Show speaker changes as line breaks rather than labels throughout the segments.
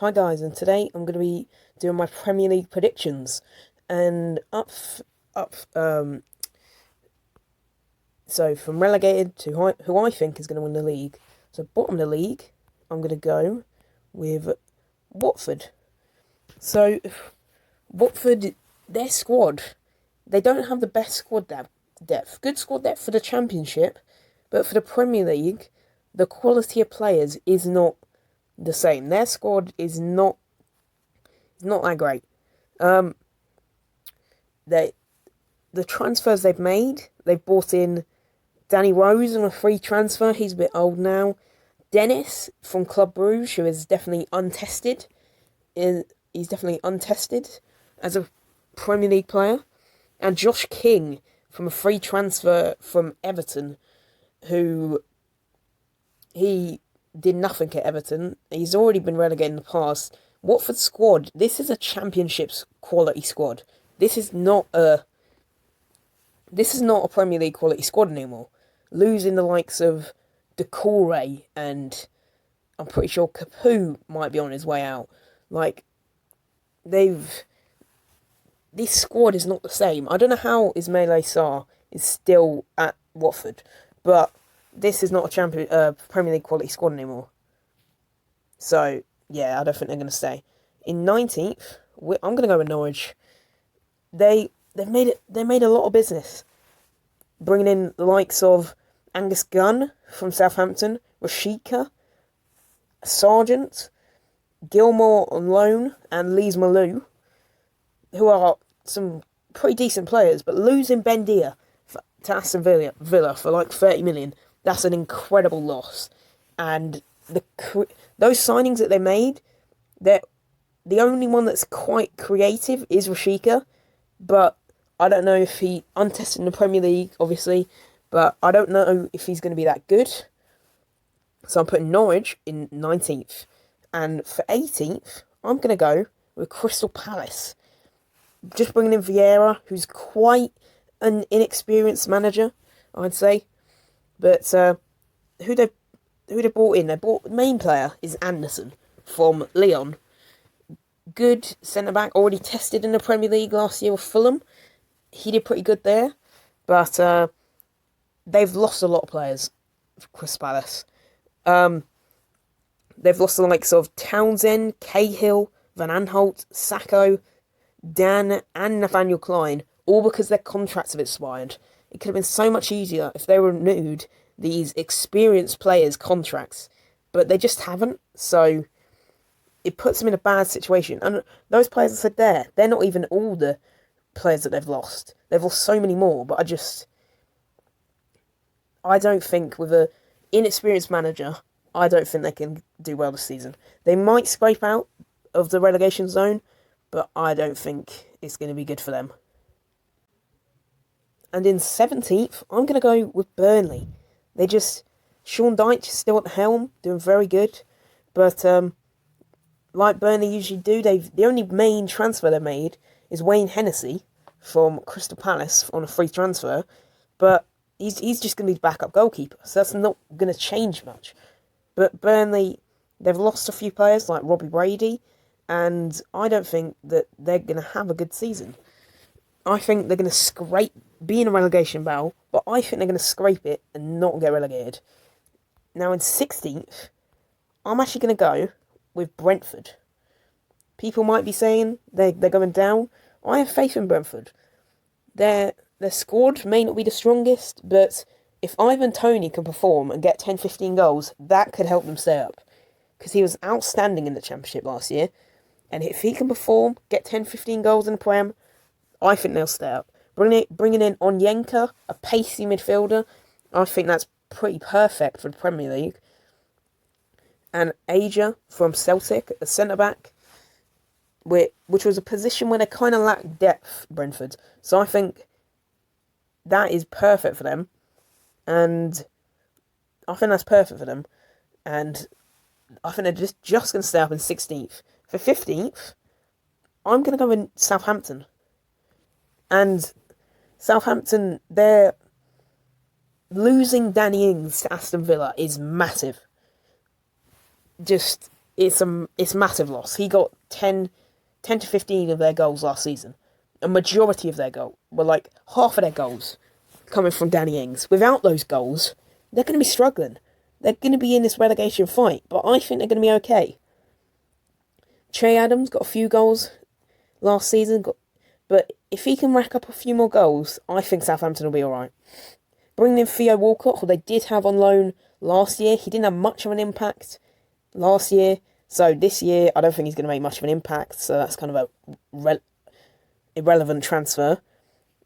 Hi guys, and today I'm going to be doing my Premier League predictions. And up, so from relegated to who I think is going to win the league. So bottom of the league, I'm going to go with Watford. So Watford, their squad, they don't have the best squad depth. Good squad depth for the Championship, but for the Premier League, the quality of players is not the same. Their squad is not that great. They the transfers they've brought in Danny Rose on a free transfer. He's a bit old now. Dennis from Club Bruges, who is definitely untested. He's definitely untested as a Premier League player. And Josh King from a free transfer from Everton, who he did nothing at Everton. He's already been relegated in the past. Watford's squad, this is a Championship's quality squad. This is not a Premier League quality squad anymore. Losing the likes of Decore and I'm pretty sure Capu might be on his way out. This squad is not the same. I don't know how Ismaila Sarr is still at Watford, but this is not a Premier League quality squad anymore. So yeah, I don't think they're going to stay. In 19th, I'm going to go with Norwich. They made a lot of business, bringing in the likes of Angus Gunn from Southampton, Rashika, Sargent, Gilmore on loan, and Lees Malou, who are some pretty decent players, but losing Bendia to Aston Villa for like 30 million, that's an incredible loss. And those signings that they made, the only one that's quite creative is Rashika, but I don't know if he untested in the Premier League, obviously, but I don't know if he's going to be that good. So I'm putting Norwich in 19th. And for 18th, I'm going to go with Crystal Palace. Just bringing in Vieira, who's quite an inexperienced manager, I'd say. But who they brought in? The main player is Anderson from Lyon. Good centre-back, already tested in the Premier League last year with Fulham. He did pretty good there. But they've lost a lot of players for Crystal Palace. They've lost the likes of Townsend, Cahill, Van Aanholt, Sacco, Dan, and Nathaniel Klein, all because their contracts have expired. It could have been so much easier if they renewed these experienced players' contracts, but they just haven't, so it puts them in a bad situation. And those players I said they're not even all the players that they've lost. They've lost so many more, but I don't think with an inexperienced manager, I don't think they can do well this season. They might scrape out of the relegation zone, but I don't think it's going to be good for them. And in 17th, I'm going to go with Burnley. Sean Dyche is still at the helm, doing very good. But like Burnley usually do, the only main transfer they made is Wayne Hennessy from Crystal Palace on a free transfer. But he's just going to be the backup goalkeeper, so that's not going to change much. But Burnley, they've lost a few players like Robbie Brady, and I don't think that they're going to have a good season. I think they're going to be in a relegation battle, but I think they're going to scrape it and not get relegated. Now in 16th, I'm actually going to go with Brentford. People might be saying they're going down. I have faith in Brentford. Their squad may not be the strongest, but if Ivan Toney can perform and get 10-15 goals, that could help them stay up. Because he was outstanding in the Championship last year. And if he can perform, get 10-15 goals in the Prem, I think they'll stay up. Bringing in Onyenka, a pacey midfielder, I think that's pretty perfect for the Premier League. And Aja from Celtic, a centre-back, which was a position where they kind of lacked depth, Brentford. So I think that is perfect for them. And I think that's perfect for them. And I think they're just going to stay up in 16th. For 15th, I'm going to go in Southampton. And Southampton, they're losing Danny Ings to Aston Villa is massive. Just it's a massive loss. He got 10 to 15 of their goals last season. A majority of their goals were like half of their goals coming from Danny Ings. Without those goals, they're going to be struggling. They're going to be in this relegation fight, but I think they're going to be okay. Che Adams got a few goals last season, but if he can rack up a few more goals, I think Southampton will be alright. Bringing in Theo Walcott, who they did have on loan last year, he didn't have much of an impact last year, so this year I don't think he's going to make much of an impact, so that's kind of a irrelevant transfer.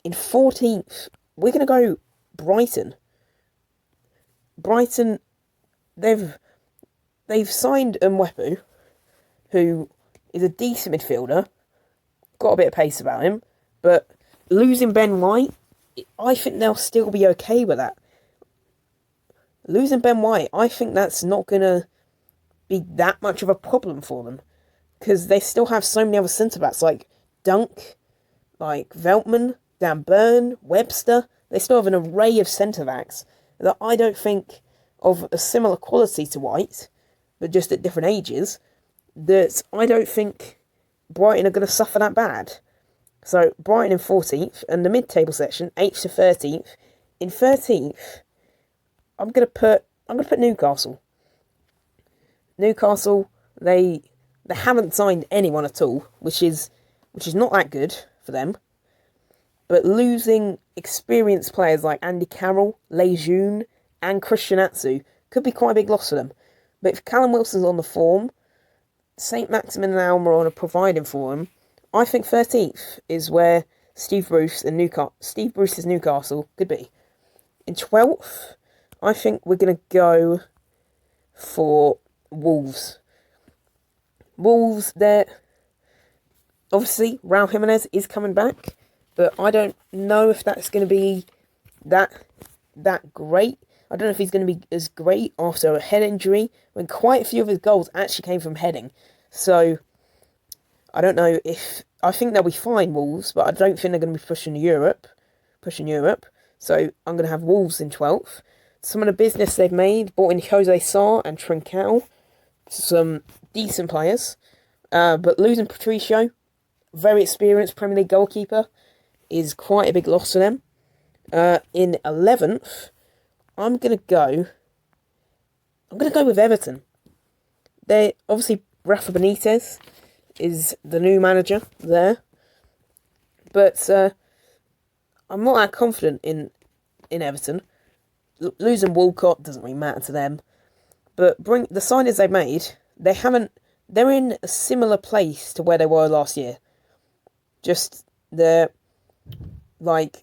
In 14th, we're going to go Brighton. Brighton, they've signed Mwepu, who is a decent midfielder, got a bit of pace about him, but losing Ben White, I think they'll still be okay with that. Losing Ben White, I think that's not going to be that much of a problem for them, because they still have so many other centre-backs, like Dunk, like Veltman, Dan Burn, Webster. They still have an array of centre-backs that I don't think of a similar quality to White, but just at different ages, that I don't think Brighton are going to suffer that bad. So Brighton in 14th, and the mid-table section, 8th to 13th. In 13th, I'm going to put Newcastle. Newcastle, they haven't signed anyone at all, which is not that good for them. But losing experienced players like Andy Carroll, Lejeune, and Christian Atsu could be quite a big loss for them. But if Callum Wilson's on the form, St. Maximin and Almiron are providing for him, I think 13th is where Steve Bruce's Newcastle could be. In 12th, I think we're going to go for Wolves. Wolves, obviously, Raul Jimenez is coming back, but I don't know if that's going to be that great. I don't know if he's going to be as great after a head injury, when quite a few of his goals actually came from heading. So, I don't know if... I think they'll be fine, Wolves, but I don't think they're going to be pushing Europe. So, I'm going to have Wolves in 12th. Some of the business they've made, bought in Jose Sarr and Trincao, some decent players. But losing Patricio, very experienced Premier League goalkeeper, is quite a big loss for them. In 11th, I'm going to go with Everton. They obviously, Rafa Benitez is the new manager there, but I'm not that confident in Everton. Losing Walcott doesn't really matter to them, but the signings they've made, they're in a similar place to where they were last year. Just they're like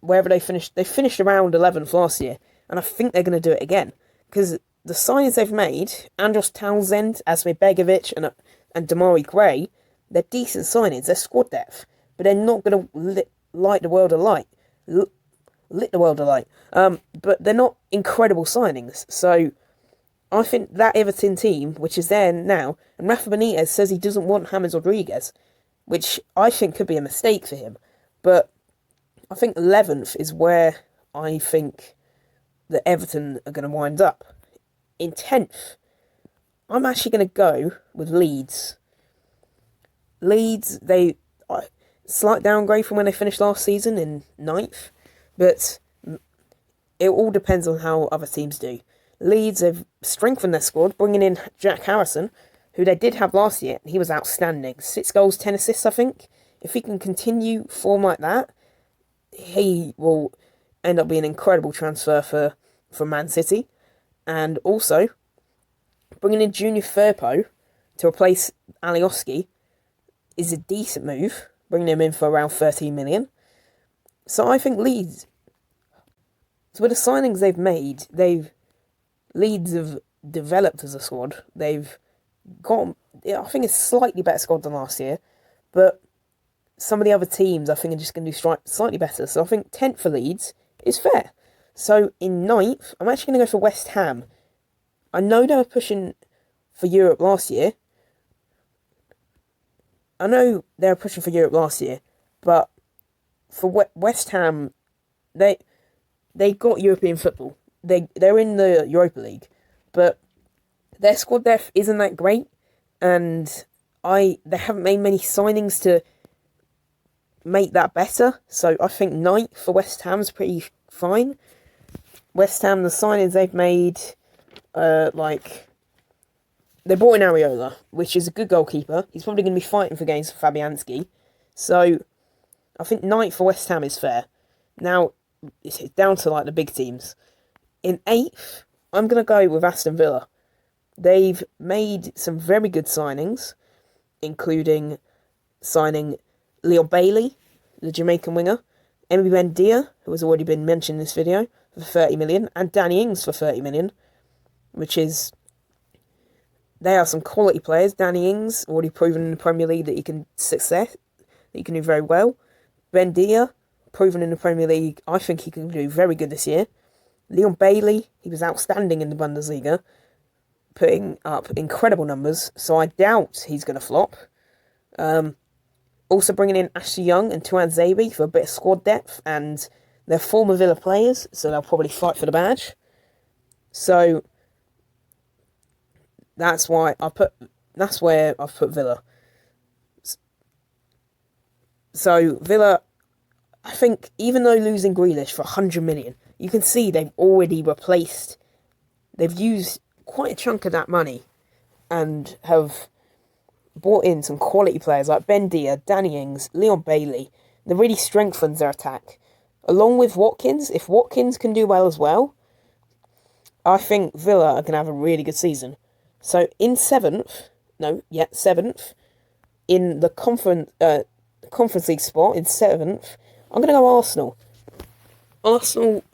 wherever they finished around 11th last year, and I think they're going to do it again, because the signings they've made, Andros Townsend, Asmir Begovic, and Damari Gray, they're decent signings. They're squad depth, but they're not going to light the world alight. Lit the world alight. But they're not incredible signings. So I think that Everton team, which is there now, and Rafa Benitez says he doesn't want James Rodriguez, which I think could be a mistake for him. But I think 11th is where I think that Everton are going to wind up. In 10th, I'm actually going to go with Leeds. Leeds, slight downgrade from when they finished last season in 9th, but it all depends on how other teams do. Leeds have strengthened their squad, bringing in Jack Harrison, who they did have last year, and he was outstanding. 6 goals, 10 assists, I think. If he can continue form like that, he will end up being an incredible transfer for Man City. And also, bringing in Junior Firpo to replace Alioski is a decent move, bringing him in for around 13 million. So I think Leeds, so with the signings they've made, Leeds have developed as a squad. They've got, I think, a slightly better squad than last year, but some of the other teams I think are just going to do slightly better. So I think 10th for Leeds is fair. So in 9th, I'm actually going to go for West Ham. I know they were pushing for Europe last year. But for West Ham, they got European football. They're in the Europa League, but their squad depth isn't that great, and they haven't made many signings to make that better. So I think Knight for West Ham's pretty fine. West Ham, the signings they've made, they brought in Areola, which is a good goalkeeper. He's probably going to be fighting for games for Fabianski. So I think Knight for West Ham is fair. Now, it's down to the big teams. In 8th, I'm going to go with Aston Villa. They've made some very good signings, including signing Leon Bailey, the Jamaican winger, Emmy Buendia, who has already been mentioned in this video, for 30 million, and Danny Ings for 30 million, which is... They are some quality players. Danny Ings, already proven in the Premier League that he can do very well. Buendia, proven in the Premier League, I think he can do very good this year. Leon Bailey, he was outstanding in the Bundesliga, putting up incredible numbers, so I doubt he's going to flop. Also bringing in Ashley Young and Tuan Zabi for a bit of squad depth, and they're former Villa players, so they'll probably fight for the badge. So that's where I've put Villa. So Villa, I think, even though losing Grealish for 100 million, you can see they've already replaced. They've used quite a chunk of that money and have brought in some quality players like Buendia, Danny Ings, Leon Bailey. That really strengthens their attack. Along with Watkins, if Watkins can do well as well, I think Villa are going to have a really good season. So in 7th, in the Conference League spot, in 7th, I'm going to go Arsenal. Arsenal,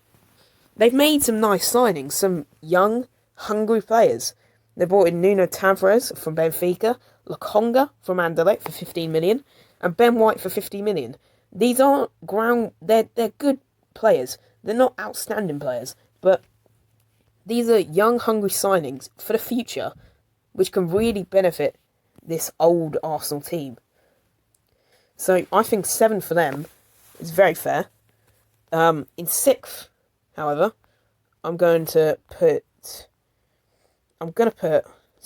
they've made some nice signings, some young, hungry players. They brought in Nuno Tavares from Benfica, Lokonga from Anderlecht for 15 million, and Ben White for 50 million. These aren't they're good players. They're not outstanding players, but these are young, hungry signings for the future, which can really benefit this old Arsenal team. So I think 7 for them is very fair. In 6th, however, so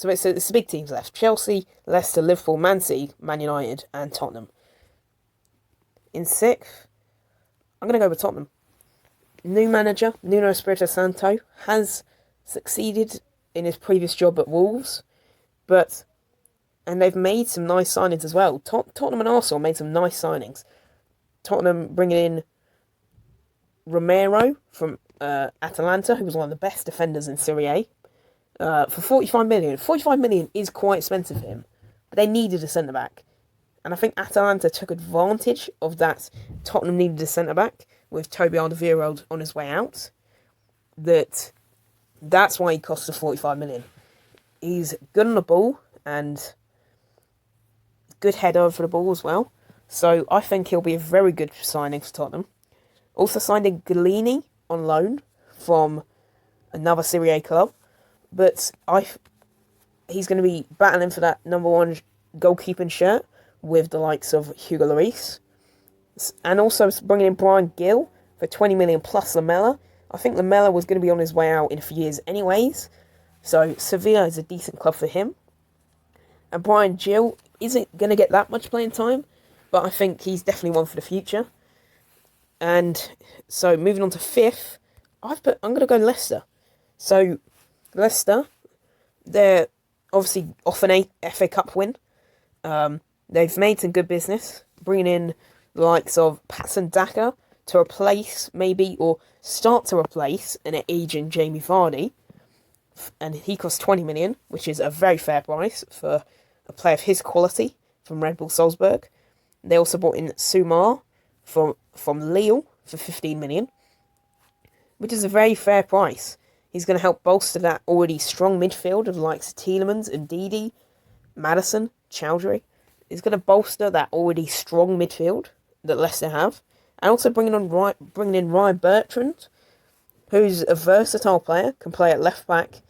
it's the big teams left: Chelsea, Leicester, Liverpool, Man City, Man United, and Tottenham. In 6th, I'm going to go with Tottenham. New manager, Nuno Espirito Santo, has succeeded in his previous job at Wolves, and they've made some nice signings as well. Tottenham and Arsenal made some nice signings. Tottenham bringing in Romero from Atalanta, who was one of the best defenders in Serie A, for 45 million. 45 million is quite expensive for him, but they needed a centre-back. And I think Atalanta took advantage of that. Tottenham needed a centre-back with Toby Alderweireld on his way out. That's why he cost us 45 million. He's good on the ball and good header for the ball as well. So I think he'll be a very good signing for Tottenham. Also signed in Galini on loan from another Serie A club. But he's going to be battling for that number 1 goalkeeping shirt with the likes of Hugo Lloris. And also bringing in Brian Gill for 20 million plus Lamela. I think Lamela was going to be on his way out in a few years anyways. So Sevilla is a decent club for him. And Brian Gill isn't going to get that much playing time, but I think he's definitely one for the future. And so moving on to 5th, I'm going to go Leicester. So Leicester, they're obviously off an FA Cup win. They've made some good business, bringing in the likes of Patson Daka to replace, or start to replace, an aging Jamie Vardy. And he costs 20 million, which is a very fair price for a player of his quality from Red Bull Salzburg. They also brought in Sumar from Lille for 15 million, which is a very fair price. He's going to help bolster that already strong midfield of the likes of Tielemans and Didi, Maddison, Chowdhury. He's going to bolster that already strong midfield that Leicester have. And also bringing in Ryan Bertrand, who's a versatile player, can play at left back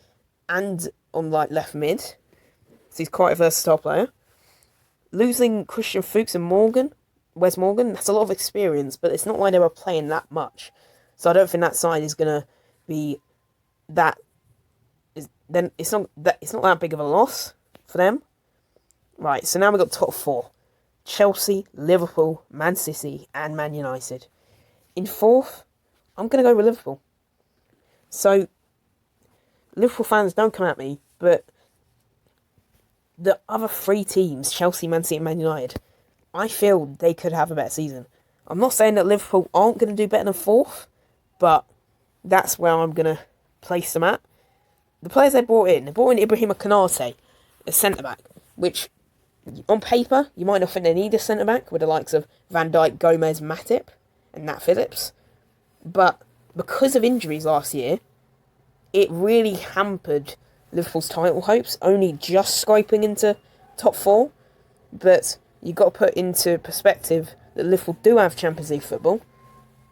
and on left mid. So he's quite a versatile player. Losing Christian Fuchs and Wes Morgan, that's a lot of experience, but it's not like they were playing that much. So I don't think that side is going to be then it's not that big of a loss for them. Right, so now we've got top 4. Chelsea, Liverpool, Man City, and Man United. In 4th, I'm going to go with Liverpool. So, Liverpool fans, don't come at me, but the other 3 teams, Chelsea, Man City, and Man United, I feel they could have a better season. I'm not saying that Liverpool aren't going to do better than 4th, but that's where I'm going to place them at. The players they brought in Ibrahima Konate, a centre-back, which, on paper, you might not think they need a centre-back with the likes of Van Dijk, Gomez, Matip, and Nat Phillips. But because of injuries last year, it really hampered Liverpool's title hopes, only just scraping into top 4. But you've got to put into perspective that Liverpool do have Champions League football,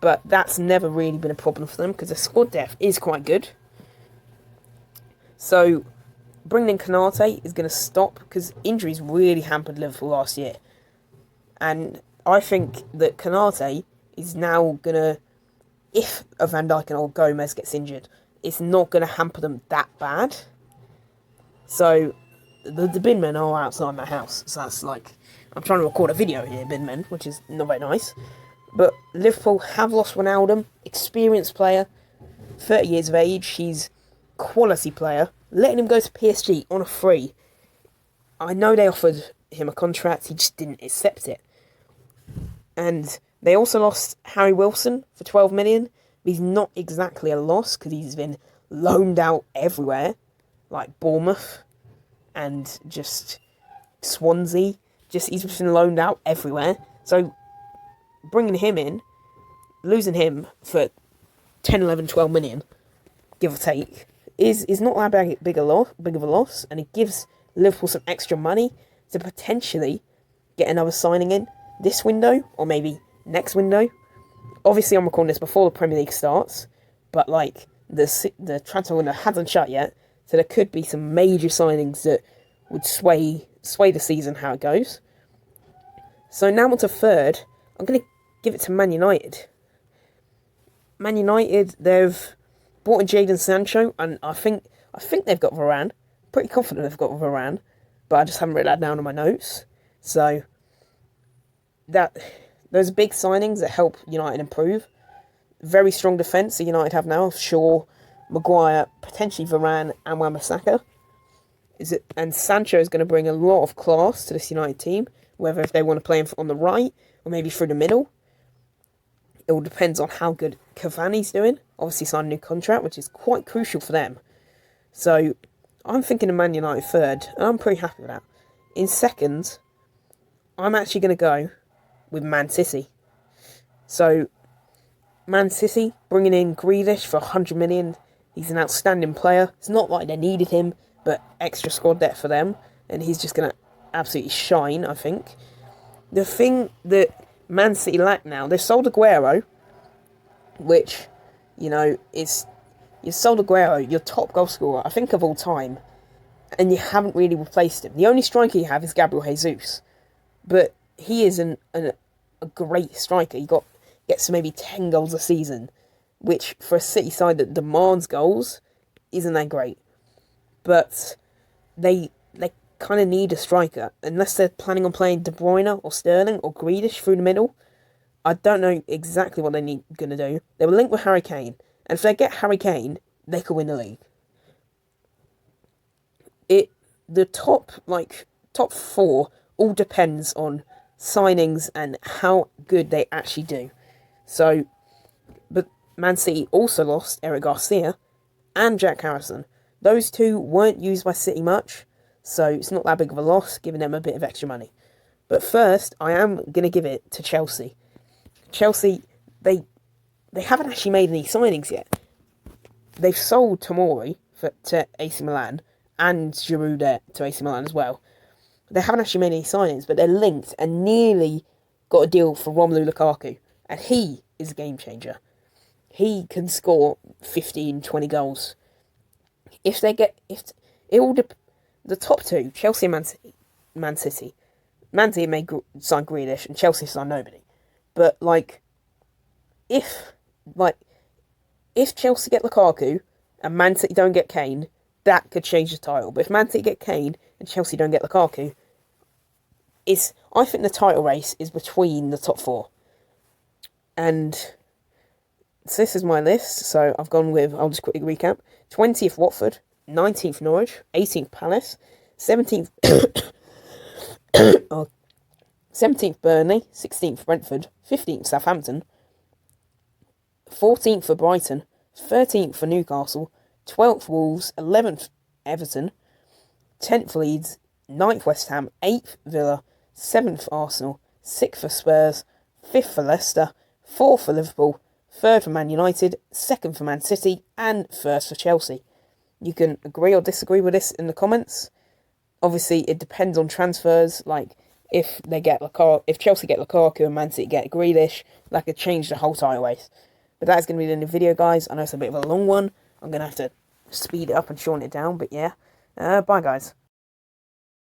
but that's never really been a problem for them because the squad depth is quite good. So, bringing in Konate is going to stop because injuries really hampered Liverpool last year. And I think that Konate is now going to, if a Van Dijk or Gomez gets injured, it's not going to hamper them that bad. So, the bin men are outside my house. So that's like, I'm trying to record a video here, bin men, which is not very nice. But Liverpool have lost Wijnaldum, experienced player, 30 years of age. He's quality player. Letting him go to PSG on a free. I know they offered him a contract, he just didn't accept it. And they also lost Harry Wilson for 12 million. He's not exactly a loss because he's been loaned out everywhere, like Bournemouth and just Swansea. He's just been loaned out everywhere. So bringing him in, losing him for 10, 11, 12 million, give or take, is not that big of a loss, and it gives Liverpool some extra money to potentially get another signing in this window, or maybe next window. Obviously, I'm recording this before the Premier League starts, but like the transfer window hasn't shut yet, so there could be some major signings that would sway the season how it goes. So now on to 3rd, I'm going to give it to Man United. Man United, they've brought in Jadon Sancho, and I think they've got Varane. Pretty confident they've got Varane, but I just haven't written that down on my notes. So those are big signings that help United improve. Very strong defence that United have now. Shaw, Maguire, potentially Varane, and Wan-Bissaka. And Sancho is going to bring a lot of class to this United team, whether if they want to play him on the right or maybe through the middle. It all depends on how good Cavani's doing. Obviously signed a new contract, which is quite crucial for them. So, I'm thinking of Man United 3rd, and I'm pretty happy with that. In 2nd, I'm actually going to go with Man City. So, Man City, bringing in Grealish for 100 million. He's an outstanding player. It's not like they needed him, but extra squad depth for them. And he's just going to absolutely shine, I think. The thing that Man City lack now, they've sold Aguero, which, is you sold Aguero, your top goal scorer, I think, of all time, and you haven't really replaced him. The only striker you have is Gabriel Jesus, but he isn't a great striker. He gets maybe 10 goals a season, which for a City side that demands goals isn't that great. But they kind of need a striker, unless they're planning on playing De Bruyne or Sterling or Grealish through the middle. I don't know exactly what they're going to do. They were linked with Harry Kane, and if they get Harry Kane, they could win the league. The top 4 all depends on signings and how good they actually do. So, but Man City also lost Eric Garcia and Jack Harrison. Those two weren't used by City much, so it's not that big of a loss, giving them a bit of extra money. But first, I am going to give it to Chelsea. Chelsea, they haven't actually made any signings yet. They've sold Tomori to AC Milan, and Giroud to AC Milan as well. They haven't actually made any signings, but they're linked and nearly got a deal for Romelu Lukaku. And he is a game changer. He can score 15, 20 goals. The top 2, Chelsea and Man City. Man City may sign Grealish and Chelsea sign nobody. But, if Chelsea get Lukaku and Man City don't get Kane, that could change the title. But if Man City get Kane and Chelsea don't get Lukaku, I think the title race is between the top 4. And so this is my list. So I've gone with, I'll just quickly recap: 20th Watford, 19th Norwich, 18th Palace, 17th 17th Burnley, 16th Brentford, 15th Southampton, 14th for Brighton, 13th for Newcastle, 12th Wolves, 11th Everton, 10th Leeds, 9th West Ham, 8th Villa, 7th Arsenal, 6th for Spurs, 5th for Leicester, 4th for Liverpool, 3rd for Man United, 2nd for Man City, and 1st for Chelsea. You can agree or disagree with this in the comments. Obviously, it depends on transfers. Like, if Chelsea get Lukaku and Man City get Grealish, that could change the whole title race. But that's going to be the end of the video, guys. I know it's a bit of a long one. I'm going to have to speed it up and shorten it down, but yeah. Bye, guys.